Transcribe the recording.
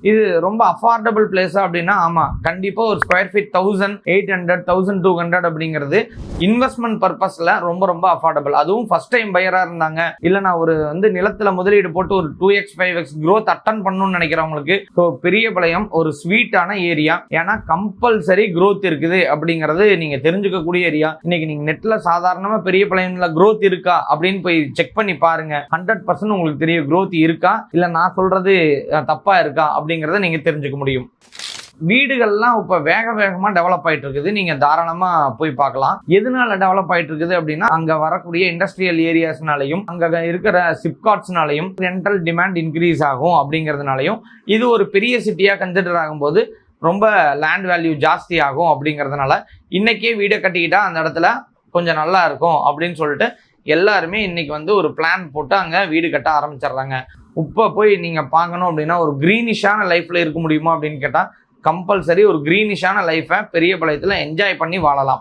இது ரொம்ப அஃபோர்டபுள் பிளேஸா அப்படின்னா ஆமா, கண்டிப்பா ஒரு ஸ்கொயர் ஃபீட் 1800 1200 அப்படிங்கிறது இன்வெஸ்ட்மெண்ட் பர்பஸ்ல ரொம்ப ரொம்ப அஃபோர்டபுள். அதுவும் ஃபர்ஸ்ட் டைம் பையரா இருந்தாங்க, இல்ல நான் ஒரு நிலத்துல முதலீடு போட்டு ஒரு 2x 5x growth அட்டன் பண்ணணும்னு நினைக்கிறவங்களுக்கு ஸோ பெரியபாளையம் ஒரு ஸ்வீட்டான ஏரியா. ஏன்னா கம்பல்சரி growth இருக்குது அப்படிங்கிறது நீங்க தெரிஞ்சுக்கக்கூடிய ஏரியா. இன்னைக்கு நீங்க நெட்ல சாதாரணமா பெரியபாளையம்ல growth இருக்கா அப்படின்னு போய் செக் பண்ணி பாருங்க. 100% உங்களுக்கு தெரியும் growth இருக்கா இல்ல நான் சொல்றது தப்பா இருக்கா அப்படிங்கறத நீங்க தெரிஞ்சுக்க முடியும். வீடுகள்லாம் இப்ப வேகமா டெவலப் ஆயிட்டு இருக்குது. நீங்க தாராளமா போய் பார்க்கலாம். எதனால டெவலப் ஆயிட்டு இருக்குது அப்படின்னா அங்க வரக்கூடிய இண்டஸ்ட்ரியல் ஏரியாஸ்னாலையும் அங்க இருக்கிற சிப்காட்ஸ்னாலையும் ரெண்டல் டிமாண்ட் இன்க்ரீஸ் ஆகும் அப்படிங்கிறதுனாலையும் இது ஒரு பெரிய சிட்டியா கன்சிடர் ஆகும்போது ரொம்ப லேண்ட் வேல்யூ ஜாஸ்தி ஆகும் அப்படிங்கிறதுனால இன்னைக்கே வீடை கட்டிக்கிட்டா அந்த இடத்துல கொஞ்சம் நல்லா இருக்கும் அப்படின்னு சொல்லிட்டு எல்லாருமே இன்னைக்கு ஒரு பிளான் போட்டு அங்க வீடு கட்ட ஆரம்பிச்சிடுறாங்க. இப்போ போய் நீங்க பார்க்கணும் அப்படின்னா ஒரு கிரீனிஷான லைஃப்ல இருக்க முடியுமா அப்படின்னு கேட்டா கம்பல்சரி ஒரு கிரீனிஷான லைஃபை பெரியபாளையத்துல என்ஜாய் பண்ணி வாழலாம்.